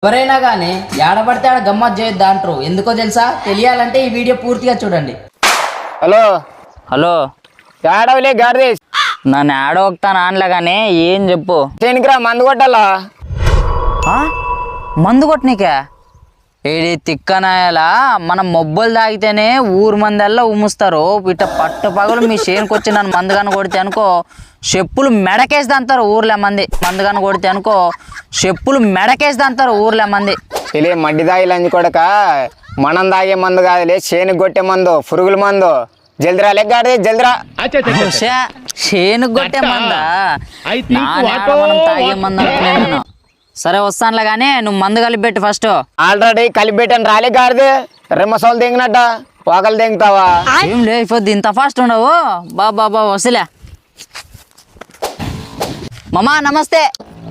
ఎవరైనా కానీ ఏడబడితే ఆడ గమ్మత్ చేయొద్దు అంటారు. ఎందుకో తెలుసా? తెలియాలంటే ఈ వీడియో పూర్తిగా చూడండి. హలో హలో, ఏడవలే గాడిదేశ్ నన్ను ఆడోక్తాను ఆన్లే కానీ ఏం చెప్పు. దేనికిరా మందు కొట్టాలా? మందు కొట్టనీకే? ఏడి తిక్కనాయలా మనం మొబ్బలు తాగితేనే ఊరు మందల్లా ఉమ్ముస్తారు. ఇట్ట పట్టు పగలు మీ చేనుకు వచ్చి నన్ను మందుగాను కొడితే అనుకో చెప్పులు మెడకేసి అంటారు ఊర్లో మంది. మందుగాను కొడితే అనుకో చెప్పులు మెడకేసి అంటారు ఊర్లో మంది. ఇలా మడ్డి తాగి లంచి కొడక మనం తాగే మందు కాదులే, చేనుకు కొట్టే మందు, పురుగుల మందు. జల్దిరా లెగ్గాడే జల్దిరా. చేనుకు కొట్టే మందా? మనం తాగే మందు అనుకున్నాను. సరే వస్తానులే కానీ నువ్వు మందు కలిపి పెట్టు ఫస్ట్. ఆల్రెడీ కలిపెట్టాను రాలే గాడిదే. రెమ్మసోలు దింగినట్ట ఒకళ్ళు దింగుతావా? ఏం లే ఇప్పుడు ఇంత ఫాస్ట్ ఉండవు. బాబా వస్తులే. మామా నమస్తే.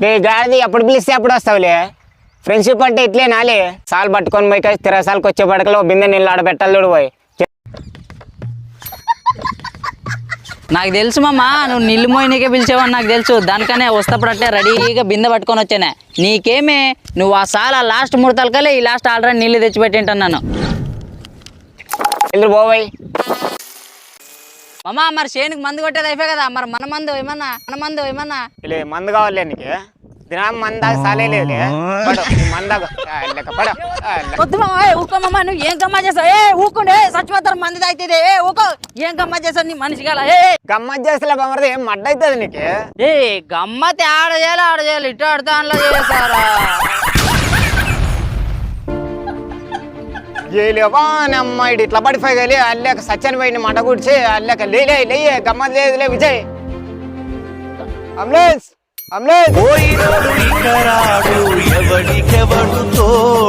రే గాడిది ఎప్పుడు పిలిస్తే అప్పుడు వస్తావులే. ఫ్రెండ్షిప్ అంటే ఇట్లే నాలే. సాలు పట్టుకొని పోయి కలిసి తిరసాలకు వచ్చే పడకలో బిందె నీళ్ళు ఆడబెట్టాలి చూడు పోయి. నాకు తెలుసు మామ, నువ్వు నీళ్ళు మోయినకే పిలిచావని నాకు తెలుసు. దానికనే వస్తప్పుడు అట్టే రెడీగా బిందె పట్టుకొని వచ్చానే. నీకేమే నువ్వు ఆ సాల లాస్ట్ ముడతలకలే ఈ లాస్ట్ ఆల్రెడీ నీళ్ళు తెచ్చిపెట్టింటున్నాను. ఎల్లు పోయి మామ మరి చేనుకి మందు కొట్టేది అయిపోయి కదా, మరి మన మందు ఏమన్నా ఇలా మందు కావాలి నీకు? దినం మందాక సాలేలే మందాక పడ. వద్దు మామ, ఊకో మామ. నువ్వు ఏం గమ్మా చేస్తావు? ఊకుండే చచ్చిపోతారు మంది తాగితే. ఊకో ఏం గమ్మా చేస్తావు నీ మనిషి గల? గమ్మత్ చేస్తా బామరది ఏం మడ్డ అవుతుంది నీకు? గమ్మతి ఆడ చేయాలి ఇటు ఆడుతా అందులో చేస్తారా? ఏలేవానమ్మ ఇటు ఇట్లా పడిపోయి అల్లేక సచ్చని పోయిన మంట కూర్చి అల్లేక లేయే గమ్మత్ లేదులే విజయ్. Ambulance ambulance. ఎవడికెవడు తోడు